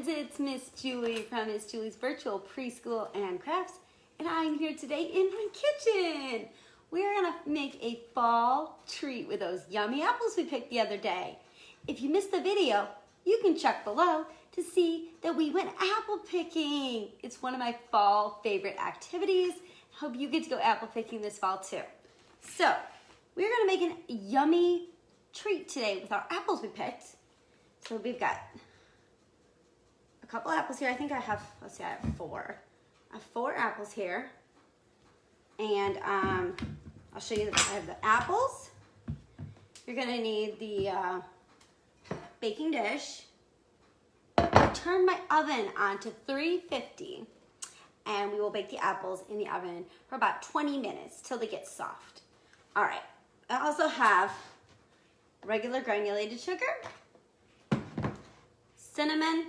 friends, it's Miss Julie from Miss Julie's Virtual Preschool and Crafts, and I'm here today in my kitchen. We're gonna make a fall treat with those yummy apples we picked the other day. If you missed the video, you can check below to see that we went apple picking. It's one of my fall favorite activities. I hope you get to go apple picking this fall too. So, we're gonna make a yummy treat today with our apples we picked. So we've got a couple apples here. I think I have, let's see, I have four. I have 4 apples here. And I'll show you that I have the apples. You're gonna need the baking dish. I turned my oven on to 350 and we will bake the apples in the oven for about 20 minutes till they get soft. All right, I also have regular granulated sugar, cinnamon,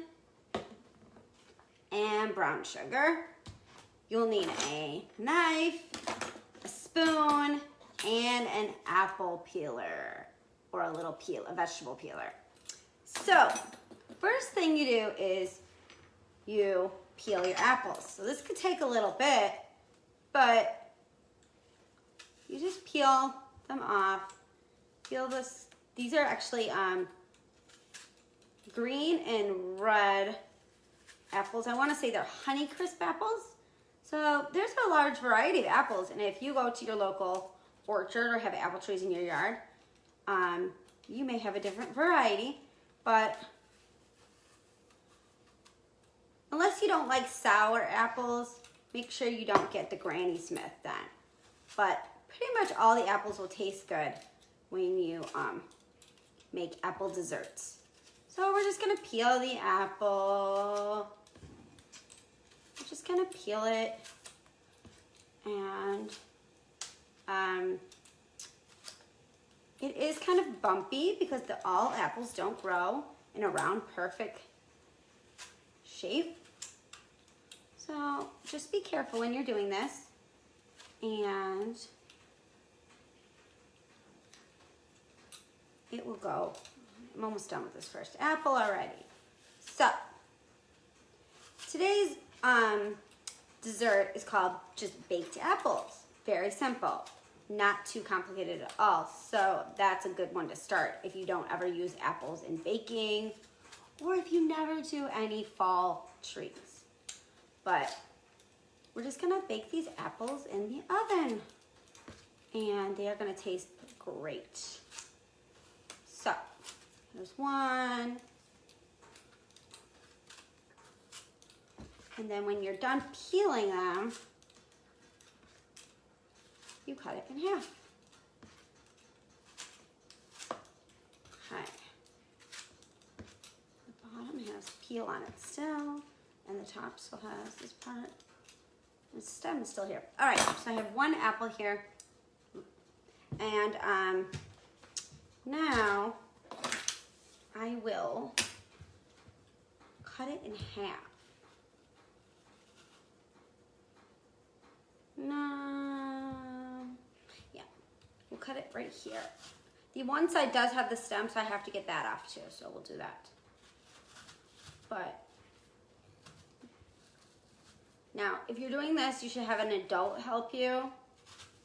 and brown sugar. You'll need a knife, a spoon, and an apple peeler, or a little peel, a vegetable peeler. So, first thing you do is you peel your apples. So this could take a little bit, but you just peel them off. Peel this. These are actually green and red apples. I want to say they're Honeycrisp apples. So there's a large variety of apples, and if you go to your local orchard or have apple trees in your yard, you may have a different variety, but unless you don't like sour apples, make sure you don't get the Granny Smith then. But pretty much all the apples will taste good when you make apple desserts. So we're just gonna peel the apple. We're just gonna peel it, and it is kind of bumpy because all apples don't grow in a round, perfect shape. So just be careful when you're doing this. And it will go. I'm almost done with this first apple already. So today's dessert is called just baked apples. Very simple, not too complicated at all. So that's a good one to start if you don't ever use apples in baking, or if you never do any fall treats. But we're just gonna bake these apples in the oven, and they are gonna taste great. So there's one. And then when you're done peeling them, you cut it in half. Okay. The bottom has peel on it still, and the top still has this part. The stem is still here. All right, so I have one apple here. And now I will cut it in half. No, yeah, we'll cut it right here. The one side does have the stem, so I have to get that off too, so we'll do that. But now, if you're doing this, you should have an adult help you.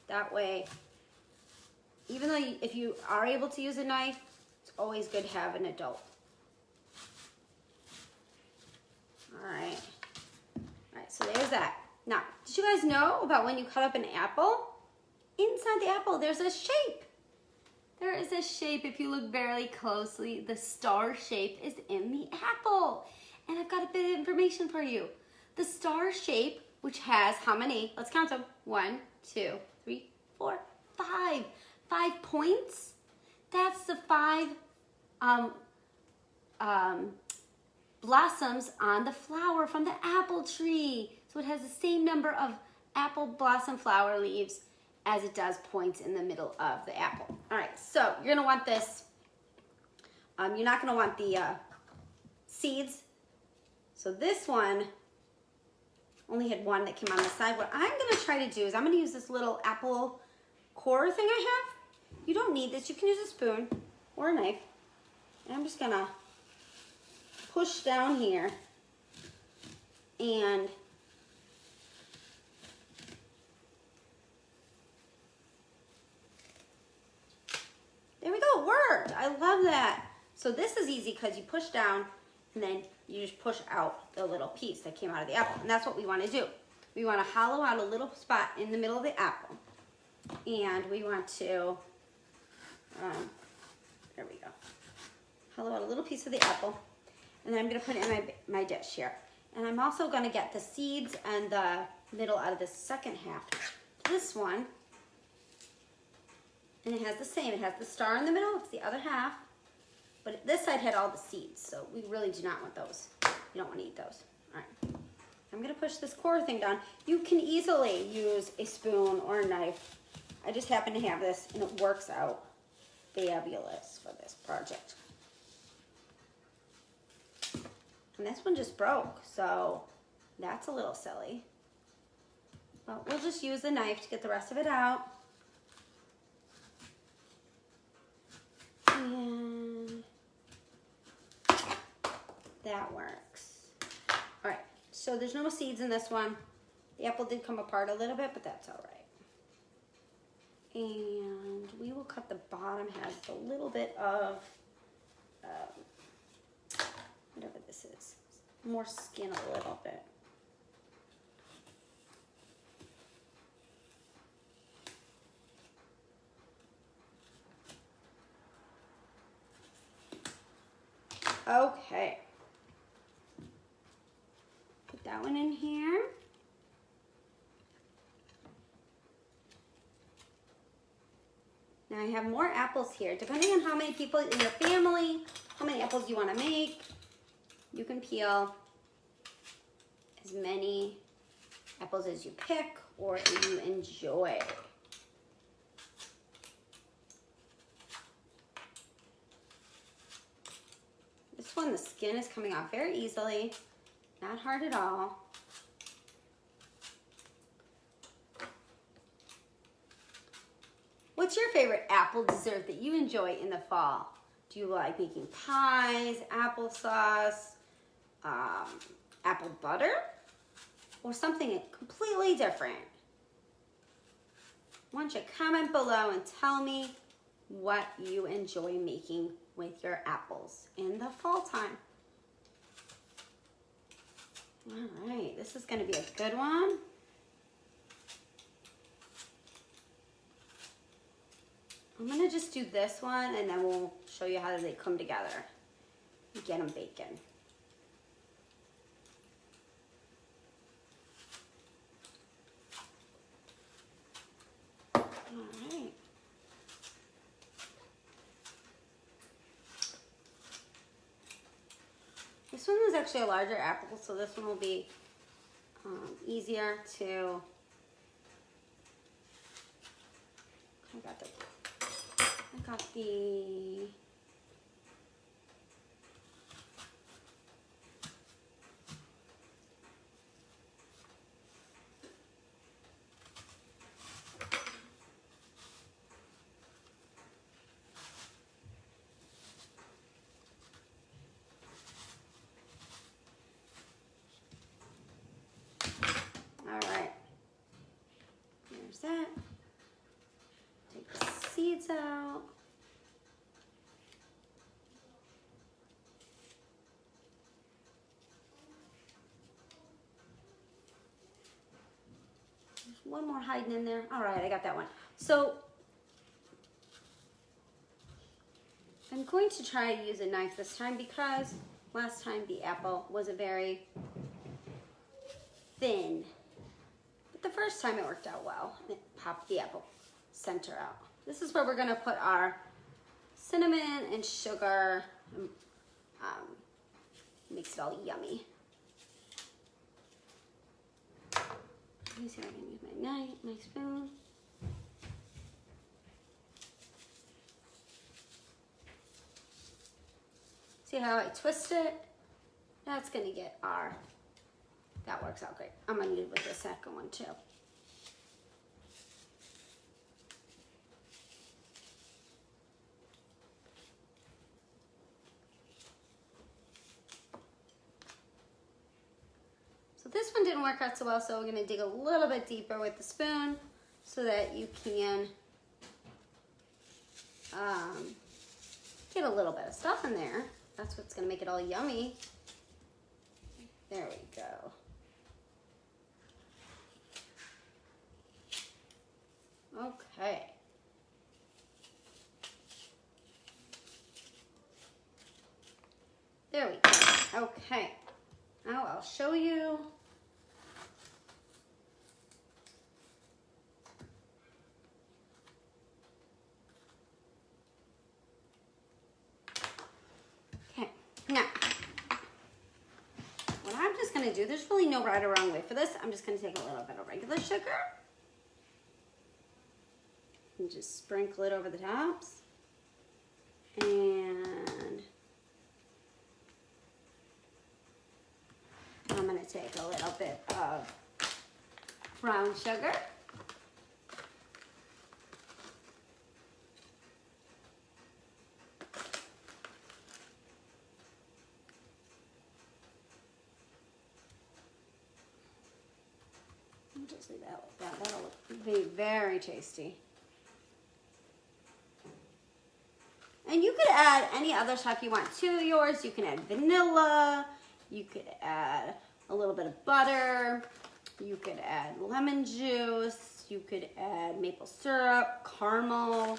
That way, even though if you are able to use a knife, it's always good to have an adult. All right, so there's that. Now, did you guys know about when you cut up an apple? Inside the apple, there's a shape. There is a shape. If you look very closely, the star shape is in the apple. And I've got a bit of information for you. The star shape, which has how many? Let's count them. 1, 2, 3, 4, 5. 5 points. That's the 5 blossoms on the flower from the apple tree. So it has the same number of apple blossom flower leaves as it does points in the middle of the apple. All right, so you're gonna want this. You're not gonna want the seeds. So this one only had one that came on the side. What I'm gonna try to do is I'm gonna use this little apple core thing I have. You don't need this, you can use a spoon or a knife. And I'm just gonna push down here And there we go, it worked. I love that. So this is easy because you push down and then you just push out the little piece that came out of the apple. And that's what we want to do. We want to hollow out a little spot in the middle of the apple. And we want to, there we go, hollow out a little piece of the apple. And then I'm going to put it in my dish here. And I'm also going to get the seeds and the middle out of the second half. This one, and it has the same. It has the star in the middle. It's the other half. But this side had all the seeds, so we really do not want those. You don't want to eat those. All right. I'm going to push this core thing down. You can easily use a spoon or a knife. I just happen to have this, and it works out fabulous for this project. And this one just broke, so that's a little silly. But we'll just use the knife to get the rest of it out. And that works. All right, so there's no seeds in this one. The apple did come apart a little bit, but that's all right. And we will cut the bottom, has a little bit of, whatever this is, more skin a little bit. Okay. Put that one in here. Now I have more apples here. Depending on how many people in your family, how many apples you want to make, you can peel as many apples as you pick or you enjoy. This one, the skin is coming off very easily, not hard at all. What's your favorite apple dessert that you enjoy in the fall? Do you like making pies, applesauce, apple butter, or something completely different? Why don't you comment below and tell me what you enjoy making with your apples in the fall time. All right, this is going to be a good one. I'm going to just do this one and then we'll show you how they come together and get them baking. All right. This one is actually a larger apple, so this one will be easier to, I got the that. Take the seeds out. There's one more hiding in there. All right, I got that one. So I'm going to try to use a knife this time because last time the apple was a very thin. The first time it worked out well. It popped the apple center out. This is where we're going to put our cinnamon and sugar. Makes it all yummy. Let me see if I can use my knife, my spoon. See how I twist it? That's going to get our... That works out great. I'm going to use with the second one too. So this one didn't work out so well, so we're gonna dig a little bit deeper with the spoon so that you can get a little bit of stuff in there. That's what's gonna make it all yummy. There we go. Okay. There we go. Okay. Now I'll show you. Okay. Now, what I'm just going to do, there's really no right or wrong way for this. I'm just going to take a little bit of regular sugar and just sprinkle it over the tops. And I'm going to take a little bit of brown sugar. I'll just leave that like that. That'll be very tasty. And you could add any other stuff you want to yours. You can add vanilla. You could add a little bit of butter. You could add lemon juice. You could add maple syrup, caramel,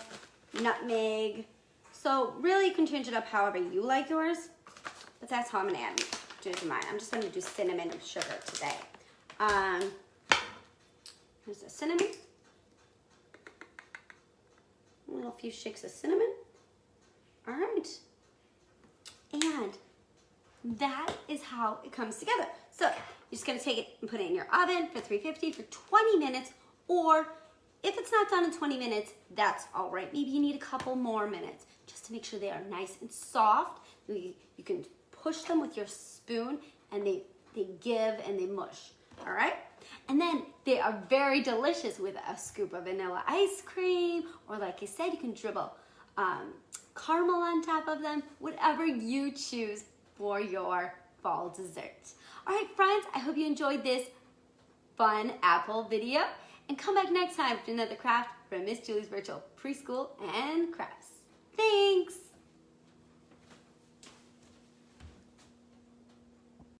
nutmeg. So really you can change it up however you like yours. But that's how I'm gonna do it to mine. I'm just gonna do cinnamon and sugar today. Here's the cinnamon. A little few shakes of cinnamon. All right. And that is how it comes together. So you're just gonna take it and put it in your oven for 350 for 20 minutes, or if it's not done in 20 minutes, that's all right. Maybe you need a couple more minutes just to make sure they are nice and soft. You can push them with your spoon and they give and they mush, all right? And then they are very delicious with a scoop of vanilla ice cream, or like I said, you can dribble caramel on top of them, whatever you choose for your fall dessert. All right, friends, I hope you enjoyed this fun apple video, and come back next time for another craft from Miss Julie's Virtual Preschool and Crafts. Thanks.